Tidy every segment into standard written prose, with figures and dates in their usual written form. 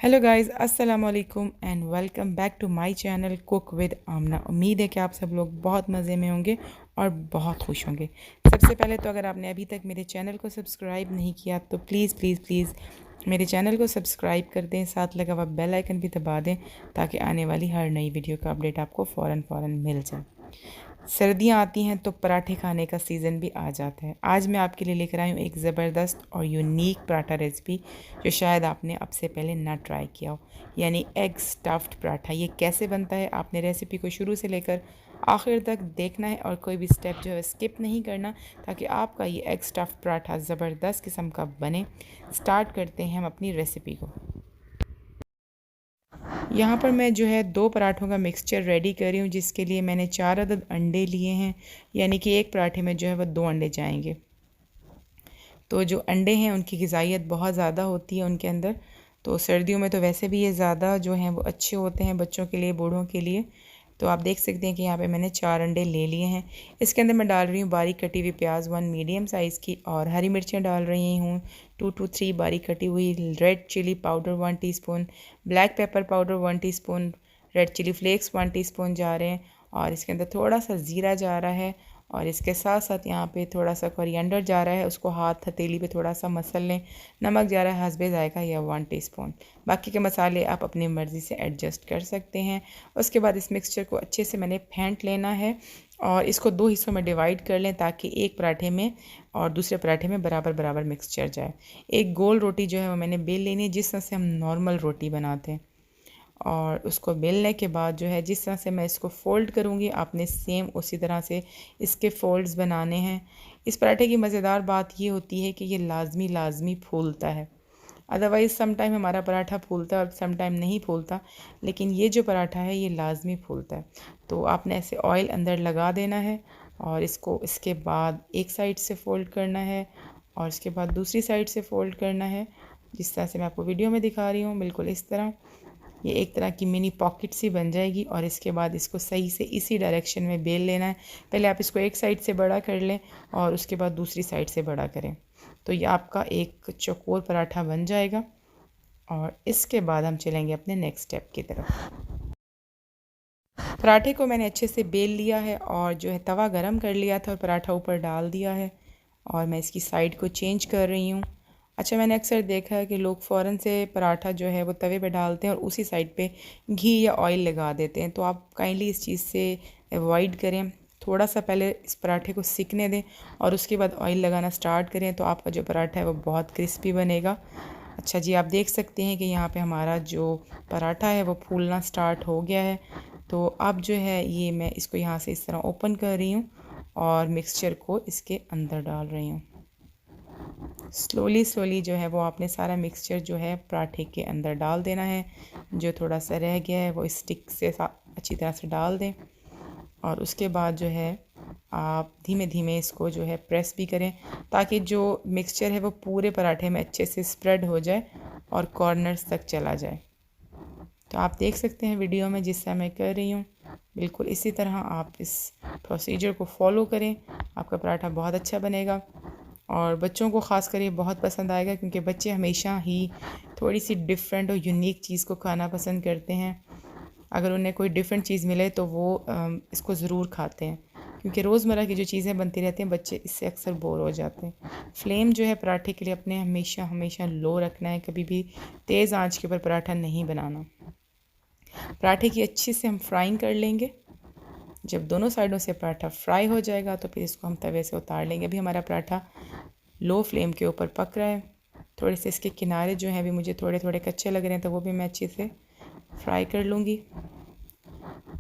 Hello guys, अस्सलाम वालेकुम and welcome back to my channel cook with Amna. उम्मीद है कि आप सब लोग बहुत मज़े में होंगे और बहुत खुश होंगे। सबसे पहले तो अगर आपने अभी तक मेरे चैनल को सब्सक्राइब नहीं किया तो प्लीज़ प्लीज़ प्लीज़ मेरे चैनल को सब्सक्राइब कर दें, साथ लगा हुआ बेल आइकन भी दबा दें ताकि आने वाली हर नई वीडियो का अपडेट आपको फ़ौरन मिल जाए। सर्दियाँ आती हैं तो पराठे खाने का सीज़न भी आ जाता है। आज मैं आपके लिए लेकर आई हूँ एक ज़बरदस्त और यूनिक पराठा रेसिपी जो शायद आपने अब से पहले ना ट्राई किया हो, यानी एग स्टफ्ड पराठा। ये कैसे बनता है आपने रेसिपी को शुरू से लेकर आखिर तक देखना है और कोई भी स्टेप जो है स्किप नहीं करना ताकि आपका ये एग स्टफ्ड पराठा ज़बरदस्त किस्म का बने। स्टार्ट करते हैं हम अपनी रेसिपी को। यहाँ पर मैं जो है 2 पराठों का मिक्सचर रेडी कर रही हूँ, जिसके लिए मैंने 4 अदद अंडे लिए हैं, यानी कि एक पराठे में जो है वो 2 अंडे जाएंगे। तो जो अंडे हैं उनकी ग़िज़ाइयत बहुत ज़्यादा होती है उनके अंदर, तो सर्दियों में तो वैसे भी ये ज़्यादा जो हैं वो अच्छे होते हैं बच्चों के लिए, बूढ़ों के लिए। तो आप देख सकते हैं कि यहाँ पे मैंने 4 अंडे ले लिए हैं। इसके अंदर मैं डाल रही हूँ बारीक कटी हुई प्याज 1 मीडियम साइज़ की, और हरी मिर्चें डाल रही हूँ 2 to 3 बारीक कटी हुई, red chili powder 1 teaspoon, black pepper powder 1 teaspoon, red chili flakes 1 teaspoon जा रहे हैं, और इसके अंदर थोड़ा सा ज़ीरा जा रहा है, और इसके साथ साथ यहाँ पे थोड़ा सा कोरिएंडर जा रहा है, उसको हाथ हथेली पे थोड़ा सा मसल लें। नमक जा रहा है हस्बे ज़ायका या 1 टीस्पून। बाकी के मसाले आप अपनी मर्ज़ी से एडजस्ट कर सकते हैं। उसके बाद इस मिक्सचर को अच्छे से मैंने फेंट लेना है और इसको 2 हिस्सों में डिवाइड कर लें ताकि एक पराठे में और दूसरे पराठे में बराबर बराबर मिक्सचर जाए। एक गोल रोटी जो है वो मैंने बेल लेनी है, जिस तरह से हम नॉर्मल रोटी बनाते हैं, और उसको बेलने के बाद जो है जिस तरह से मैं इसको फ़ोल्ड करूँगी आपने सेम उसी तरह से इसके फ़ोल्ड्स बनाने हैं। इस पराठे की मज़ेदार बात ये होती है कि ये लाजमी फूलता है। अदरवाइज़ सम टाइम हमारा पराठा फूलता है और सम टाइम नहीं फूलता, लेकिन ये जो पराठा है ये लाजमी फूलता है। तो आपने ऐसे ऑयल अंदर लगा देना है और इसको इसके बाद एक साइड से फ़ोल्ड करना है और इसके बाद दूसरी साइड से फ़ोल्ड करना है, जिस तरह से मैं आपको वीडियो में दिखा रही हूँ, बिल्कुल इस तरह। ये एक तरह की मिनी पॉकेट सी बन जाएगी और इसके बाद इसको सही से इसी डायरेक्शन में बेल लेना है। पहले आप इसको एक साइड से बड़ा कर लें और उसके बाद दूसरी साइड से बड़ा करें, तो ये आपका एक चौकोर पराठा बन जाएगा। और इसके बाद हम चलेंगे अपने नेक्स्ट स्टेप की तरफ। पराठे को मैंने अच्छे से बेल लिया है और जो है तवा गरम कर लिया था और पराठा ऊपर डाल दिया है, और मैं इसकी साइड को चेंज कर रही हूँ। अच्छा, मैंने अक्सर देखा है कि लोग फ़ौरन से पराठा जो है वो तवे पे डालते हैं और उसी साइड पे घी या ऑयल लगा देते हैं, तो आप काइंडली इस चीज़ से अवॉइड करें। थोड़ा सा पहले इस पराठे को सिकने दें और उसके बाद ऑयल लगाना स्टार्ट करें, तो आपका जो पराठा है वो बहुत क्रिस्पी बनेगा। अच्छा जी, आप देख सकते हैं कि यहाँ पे हमारा जो पराठा है वो फूलना स्टार्ट हो गया है। तो अब जो है ये मैं इसको यहाँ से इस तरह ओपन कर रही हूँ और मिक्सचर को इसके अंदर डाल रही हूँ। स्लोली जो है वो आपने सारा मिक्सचर जो है पराठे के अंदर डाल देना है। जो थोड़ा सा रह गया है वो स्टिक से अच्छी तरह से डाल दें, और उसके बाद जो है आप धीमे धीमे इसको जो है प्रेस भी करें ताकि जो मिक्सचर है वो पूरे पराठे में अच्छे से स्प्रेड हो जाए और कॉर्नर्स तक चला जाए। तो आप देख सकते हैं वीडियो में जिस तरह मैं कर रही हूँ, बिल्कुल इसी तरह आप इस प्रोसीजर को फॉलो करें, आपका पराठा बहुत अच्छा बनेगा और बच्चों को ख़ास कर ये बहुत पसंद आएगा, क्योंकि बच्चे हमेशा ही थोड़ी सी डिफरेंट और यूनिक चीज़ को खाना पसंद करते हैं। अगर उन्हें कोई डिफरेंट चीज़ मिले तो वो इसको ज़रूर खाते हैं, क्योंकि रोज़मर्रा की जो चीज़ें बनती रहती हैं बच्चे इससे अक्सर बोर हो जाते हैं। फ्लेम जो है पराठे के लिए अपने हमेशा लो रखना है, कभी भी तेज़ आंच के ऊपर पराठा नहीं बनाना। पराठे की अच्छी से हम फ्राइंग कर लेंगे। जब दोनों साइडों से पराठा फ्राई हो जाएगा तो फिर इसको हम तवे से उतार लेंगे। अभी हमारा पराठा लो फ्लेम के ऊपर पक रहा है। थोड़े से इसके किनारे जो हैं अभी मुझे थोड़े थोड़े कच्चे लग रहे हैं, तो वो भी मैं अच्छे से फ्राई कर लूँगी।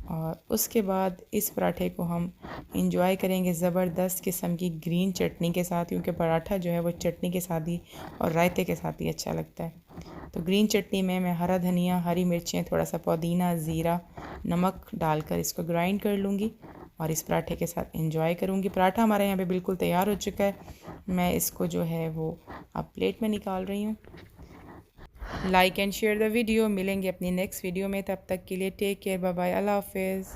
और उसके बाद इस पराठे को हम इंजॉय करेंगे ज़बरदस्त किस्म की ग्रीन चटनी के साथ, क्योंकि पराठा जो है वो चटनी के साथ ही और रायते के साथ ही अच्छा लगता है। तो ग्रीन चटनी में मैं हरा धनिया, हरी मिर्चें, थोड़ा सा पुदीना, ज़ीरा, नमक डालकर इसको ग्राइंड कर लूँगी और इस पराठे के साथ इंजॉय करूँगी। पराठा हमारे यहाँ पे बिल्कुल तैयार हो चुका है। मैं इसको जो है वो अब प्लेट में निकाल रही हूँ। Like and share the video. मिलेंगे अपनी नेक्स्ट वीडियो में, तब तक के लिए टेक केयर, बाय बाय, अल्लाह हाफिज़।